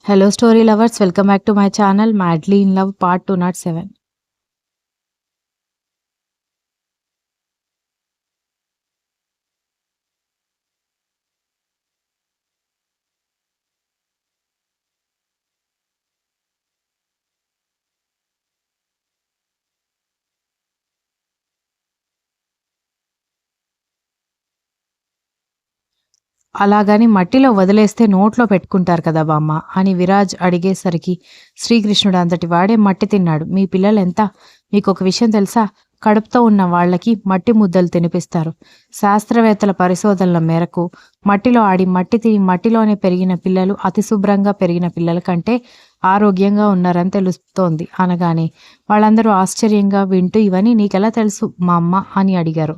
Hello, story lovers. Welcome back to my channel, Madly in Love, Part 207. అలాగని మట్టిలో వదిలేస్తే నోట్లో పెట్టుకుంటారు కదా బామ్మ అని విరాజ్ అడిగేసరికి శ్రీకృష్ణుడు అంతటి వాడే మట్టి తిన్నాడు. మీ పిల్లలెంత? మీకొక విషయం తెలుసా? కడుపుతో ఉన్న వాళ్ళకి మట్టి ముద్దలు తినిపిస్తారు. శాస్త్రవేత్తల పరిశోధనల మేరకు మట్టిలో ఆడి మట్టి తిని మట్టిలోనే పెరిగిన పిల్లలు అతి శుభ్రంగా పెరిగిన పిల్లల కంటే ఆరోగ్యంగా ఉన్నారని తెలుస్తోంది అనగానే వాళ్ళందరూ ఆశ్చర్యంగా వింటూ ఇవన్నీ నీకెలా తెలుసు మా అమ్మ అని అడిగారు.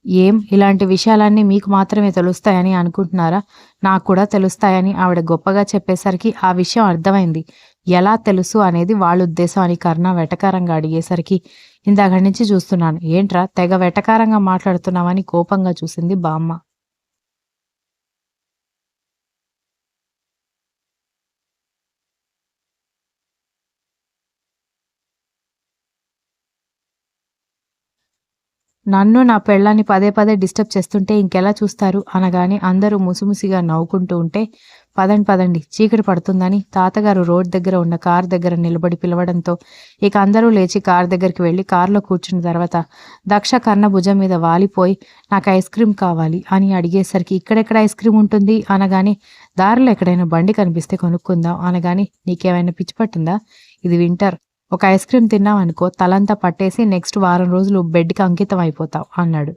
ఏం ఇలాంటి విషయాలన్నీ మీకు మాత్రమే తెలుస్తాయని అనుకుంటున్నారా? నాకు కూడా తెలుస్తాయని ఆవిడ గొప్పగా చెప్పేసరికి ఆ విషయం అర్థమైంది. ఎలా తెలుసు అనేది వాళ్ళ ఉద్దేశం అని కర్ణ వెటకారంగా అడిగేసరికి ఇందాకడి నుంచి చూస్తున్నాను. ఏంట్రా తెగ వెటకారంగా మాట్లాడుతున్నావని కోపంగా చూసింది బామ్మ. నన్ను నా పెళ్ళాన్ని పదే పదే డిస్టర్బ్ చేస్తుంటే ఇంకెలా చూస్తారు అనగానే అందరూ ముసిముసిగా నవ్వుకుంటూ ఉంటే పదండి పదండి చీకటి పడుతుందని తాతగారు రోడ్ దగ్గర ఉన్న కార్ దగ్గర నిలబడి పిలవడంతో ఇక అందరూ లేచి కార్ దగ్గరికి వెళ్ళి కారులో కూర్చున్న తర్వాత దక్ష కర్ణ భుజం మీద వాలిపోయి నాకు ఐస్ క్రీమ్ కావాలి అని అడిగేసరికి ఇక్కడెక్కడ ఐస్ క్రీమ్ ఉంటుంది అనగానే దారిలో ఎక్కడైనా బండి కనిపిస్తే కొనుక్కుందాం అనగానే నీకేమైనా పిచ్చి పట్టిందా? ఇది వింటర్. ఒక ఐస్ క్రీమ్ తిన్నావనుకో తలంతా పట్టేసి నెక్స్ట్ వారం రోజులు బెడ్‌కి అంకితం అయిపోతావు అన్నాడు.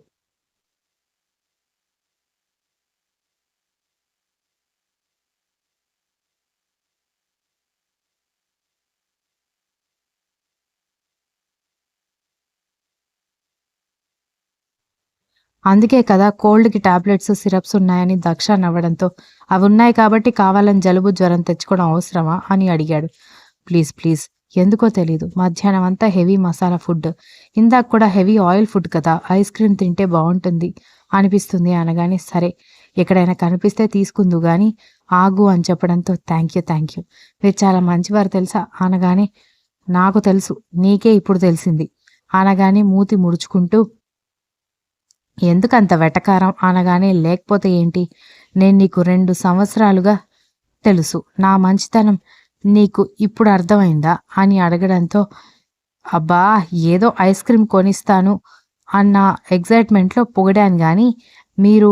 అందుకే కదా కోల్డ్‌కి టాబ్లెట్స్, సిరప్స్ ఉన్నాయని దక్ష నవ్వడంతో అవున్నాయి కాబట్టి కావాలని జలుబు, జ్వరం తెచ్చుకోవడం అవసరమా అని అడిగాడు. ప్లీజ్ ప్లీజ్ ఎందుకో తెలీదు. మధ్యాహ్నం అంతా హెవీ మసాలా ఫుడ్. ఇందాక కూడా హెవీ ఆయిల్ ఫుడ్ కదా! ఐస్ క్రీమ్ తింటే బావుంటుంది అనిపిస్తుంది అనగానే సరే ఎక్కడైనా కనిపిస్తే తీసుకుందువు గానీ ఆగు అని చెప్పడంతో థ్యాంక్ యూ. మీరు చాలా మంచివారు తెలుసా అనగానే నాకు తెలుసు. నీకే ఇప్పుడు తెలిసింది అనగానే మూతి ముడుచుకుంటూ ఎందుకంత వెటకారం అనగానే లేకపోతే ఏంటి? నేను నీకు 2 సంవత్సరాలుగా తెలుసు. నా మంచితనం నీకు ఇప్పుడు అర్థమైందా? అని అడగడంతో, అబ్బా! ఏదో ఐస్ క్రీమ్ కొనిస్తాను అన్న ఎక్సైట్‌మెంట్‌లో పొగిడాను గానీ, మీరు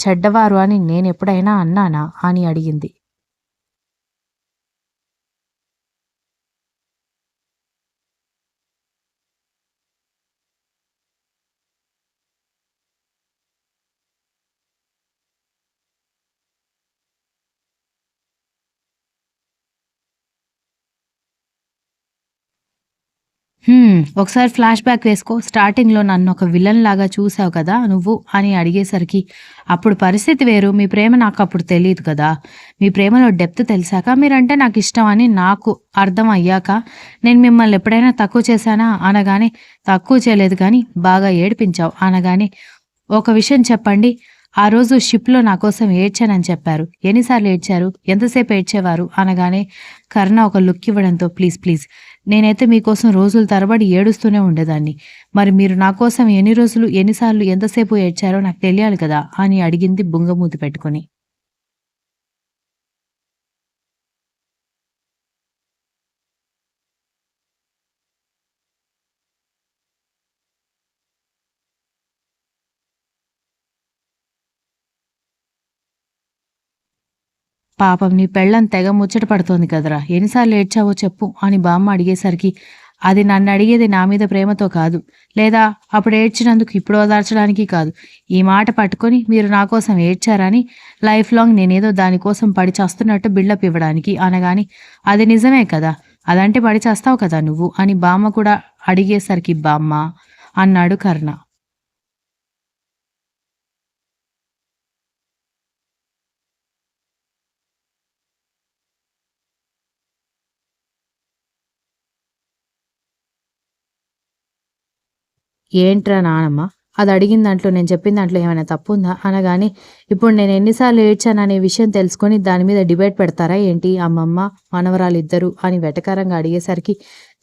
చెడ్డవారు అని నేనెప్పుడైనా అన్నానా? అని అడిగింది. ఒకసారి ఫ్లాష్ బ్యాక్ వేసుకో. స్టార్టింగ్‌లో నన్నొక విలన్‌లాగా చూసావు కదా నువ్వు అని అడిగేసరికి, అప్పుడు పరిస్థితి వేరు. మీ ప్రేమ నాకప్పుడు తెలీదు కదా! మీ ప్రేమలో డెప్త్ తెలిసాక మీరంటే నాకిష్టం అని నాకు అర్థం అయ్యాక, నేను మిమ్మల్ని ఎప్పుడైనా తక్కువ చేశానా? అనగానే, తక్కువ చేయలేదు కానీ బాగా ఏడిపించావు అనగానే, ఒక విషయం చెప్పండి. ఆ రోజు షిప్‌లో నా కోసం ఏడ్చానని చెప్పారు. ఎన్ని సార్లు ఏడ్చారు? ఎంతసేపు ఏడ్చేవారు? అనగానే కరుణ ఒక లుక్ ఇవ్వడంతో ప్లీజ్ నేనైతే మీకోసం రోజుల తరబడి ఏడుస్తూనే ఉండేదాన్ని. మరి మీరు నా కోసం ఎన్ని రోజులు, ఎన్నిసార్లు, ఎంతసేపు ఏడ్చారో నాకు తెలియాలి కదా! అని అడిగింది బుంగమూతి పెట్టుకొని. పాపం నీ పెళ్ళాం తెగ ముచ్చట పడుతోంది కదరా! ఎన్నిసార్లు ఏడ్చావో చెప్పు అని బామ్మ అడిగేసరికి, అది నన్నడిగేది నా మీద ప్రేమతో కాదు. లేదా అప్పుడు ఏడ్చినందుకు ఇప్పుడు ఓదార్చడానికి కాదు. ఈ మాట పట్టుకొని మీరు నా కోసం ఏడ్చారని లైఫ్ లాంగ్ నేనేదో దానికోసం పడి చస్తున్నట్టు బిల్డప్ ఇవ్వడానికి అనగాని, అది నిజమే కదా! అదంటే పడి చస్తావు కదా నువ్వు అని బామ్మ కూడా అడిగేసరికి బామ్మ అన్నాడు కర్ణ. ఏంట్రా నానమ్మ? అది అడిగిన దాంట్లో నేను చెప్పిన దాంట్లో ఏమైనా తప్పుందా? అనగానే, ఇప్పుడు నేను ఎన్ని సార్లు ఏడ్చాననే విషయం తెలుసుకొని దాని మీద డిబేట్ పెడతారా ఏంటి అమ్మమ్మ, మనవరాలిద్దరూ అని వెటకారంగా అడిగేసరికి,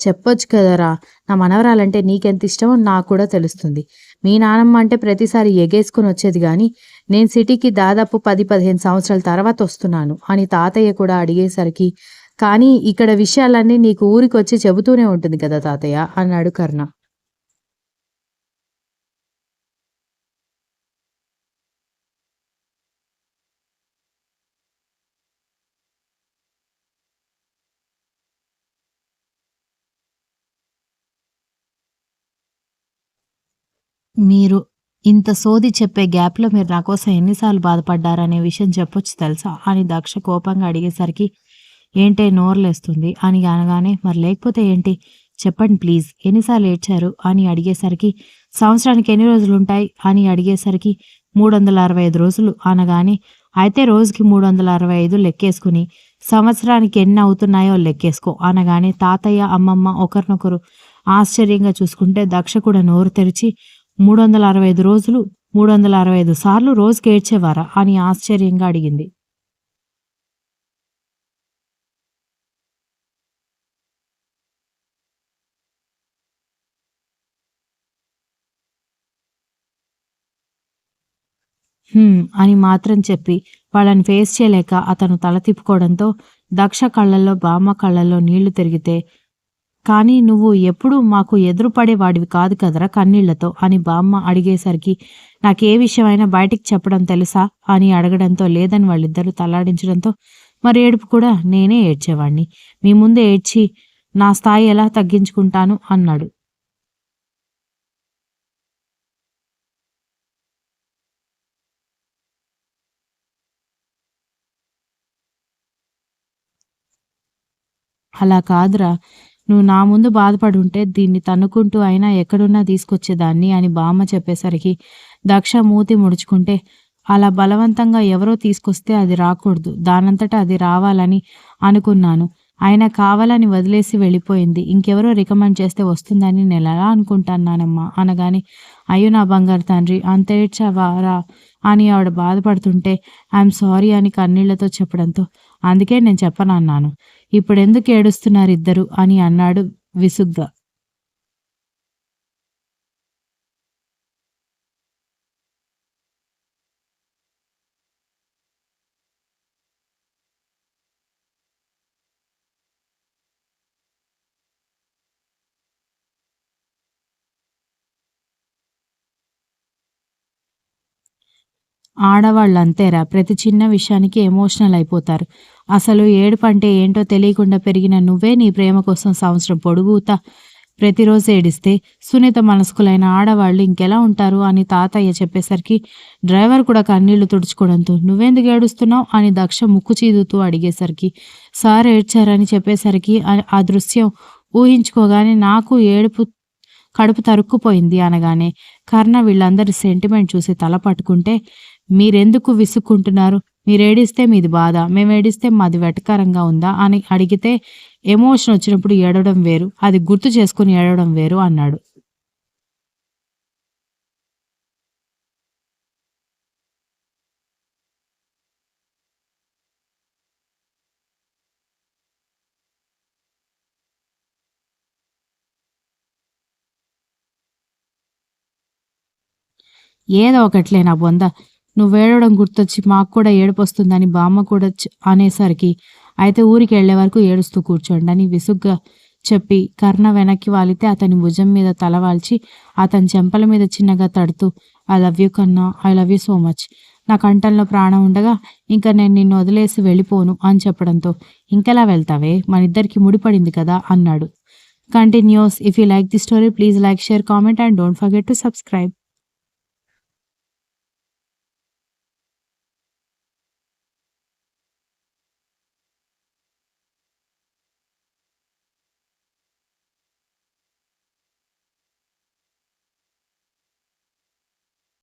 చెప్పొచ్చు కదరా! నా మనవరాలంటే నీకెంత ఇష్టమో నాకు కూడా తెలుస్తుంది. మీ నానమ్మ అంటే ప్రతిసారి ఎగేసుకొని వచ్చేది గానీ, నేను సిటీకి దాదాపు 10, 15 సంవత్సరాల తర్వాత వస్తున్నాను అని తాతయ్య కూడా అడిగేసరికి, కానీ ఇక్కడ విషయాలన్నీ నీకు ఊరికొచ్చి చెబుతూనే ఉంటుంది కదా తాతయ్య అన్నాడు కర్ణ. మీరు ఇంత సోది చెప్పే గ్యాప్‌లో మీరు నా కోసం ఎన్ని సార్లు బాధపడ్డారనే విషయం చెప్పొచ్చు తెలుసా? అని దక్ష కోపంగా అడిగేసరికి, ఏంటే నోరులేస్తుంది అని అనగానే, మరి లేకపోతే ఏంటి? చెప్పండి ప్లీజ్. ఎన్ని సార్లు ఏడ్చారు? అని అడిగేసరికి, సంవత్సరానికి ఎన్ని రోజులుంటాయి? అని అడిగేసరికి, 365 రోజులు అనగానే, అయితే రోజుకి 365 లెక్కేసుకుని, సంవత్సరానికి ఎన్ని అవుతున్నాయో లెక్కేసుకో అనగానే తాతయ్య, అమ్మమ్మ ఒకరినొకరు ఆశ్చర్యంగా చూసుకుంటే దక్ష కూడా నోరు తెరిచి 365 రోజులు, 365 సార్లు రోజుకి ఏడ్చేవారా? అని ఆశ్చర్యంగా అడిగింది. అని మాత్రం చెప్పి వాళ్ళని ఫేస్ చేయలేక అతను తల తిప్పుకోవడంతో దక్ష కళ్ళల్లో, బామ్మ కళ్ళల్లో నీళ్లు తిరిగితే, కానీ నువ్వు ఎప్పుడూ మాకు ఎదురుపడే వాడివి కాదు కదరా కన్నీళ్లతో అని బామ్మ అడిగేసరికి, నాకే విషయమైనా బయటికి చెప్పడం తెలుసా? అని అడగడంతో లేదని వాళ్ళిద్దరూ తలాడించడంతో, మరి ఏడుపు కూడా నేనే ఏడ్చేవాణ్ణి. మీ ముందే ఏడ్చి నా స్థాయి ఎలా తగ్గించుకుంటాను అన్నాడు. అలా కాదురా! నువ్వు నా ముందు బాధపడుంటే దీన్ని తన్నుకుంటూ అయినా ఎక్కడున్నా తీసుకొచ్చేదాన్ని అని బామ్మ చెప్పేసరికి దక్ష మూతి ముడుచుకుంటే, అలా బలవంతంగా ఎవరో తీసుకొస్తే అది రాకూడదు. దానంతట అది రావాలని అనుకున్నాను. అయినా కావాలని వదిలేసి వెళ్ళిపోయింది. ఇంకెవరో రికమెండ్ చేస్తే వస్తుందని నేనెలా అనుకుంటాను నానమ్మ అనగానే, అయ్యో నా బంగారు తండ్రి అంత ఏడ్చావారా అని ఆవిడ బాధపడుతుంటే, ఐయామ్ సారీ అని కన్నీళ్లతో చెప్పడంతో, అందుకే నేను చెప్పనన్నాను. ఇప్పుడెందుకు ఏడుస్తున్నారిద్దరూ అని అన్నాడు విసుగ్గా. ఆడవాళ్ళంతేరా! ప్రతి చిన్న విషయానికి ఎమోషనల్ అయిపోతారు. అసలు ఏడుపంటే ఏంటో తెలియకుండా పెరిగిన నువ్వే నీ ప్రేమ కోసం సంవత్సరం పొడుగుతా ప్రతిరోజు ఏడిస్తే, సున్నిత మనస్కులైన ఆడవాళ్ళు ఇంకెలా ఉంటారు అని తాతయ్య చెప్పేసరికి, డ్రైవర్ కూడా కన్నీళ్లు తుడుచుకోవడంతో, నువ్వెందుకు ఏడుస్తున్నావు అని దక్ష ముక్కు చీదుతూ అడిగేసరికి, సార్ ఏడ్చారని చెప్పేసరికి ఆ దృశ్యం ఊహించుకోగానే నాకు ఏడుపు కడుపు తరుక్కుపోయింది అనగానే, కర్ణ వీళ్ళందరి సెంటిమెంట్ చూసి తల పట్టుకుంటే, మీరెందుకు విసుక్కుంటున్నారు? మీరేడిస్తే మీది బాధ, మేమేడిస్తే మాది వెటకారంగా ఉందా అని అడిగితే, ఎమోషన్ వచ్చినప్పుడు ఏడవడం వేరు, అది గుర్తు చేసుకుని ఏడవడం వేరు అన్నాడు. ఏదో ఒకట్లే నా బొంద. నువ్వేడవడం గుర్తొచ్చి మాకు కూడా ఏడుపొస్తుందని బామ్మ కూడా అనేసరికి, అయితే ఊరికెళ్ళే వరకు ఏడుస్తూ కూర్చోండి అని విసుగ్గా చెప్పి కర్ణ వెనక్కి వాలితే అతని భుజం మీద తల వాల్చి అతని చెంపల మీద చిన్నగా తడుతూ, ఐ లవ్ యూ కన్నా, I love you so much. నా కంఠంలో ప్రాణం ఉండగా ఇంక నేను నిన్ను వదిలేసి వెళ్ళిపోను అని చెప్పడంతో, ఇంకెలా వెళ్తావే మనిద్దరికి ముడిపడింది కదా అన్నాడు. Continuous. If you like the story please like, share, comment and don't forget to subscribe.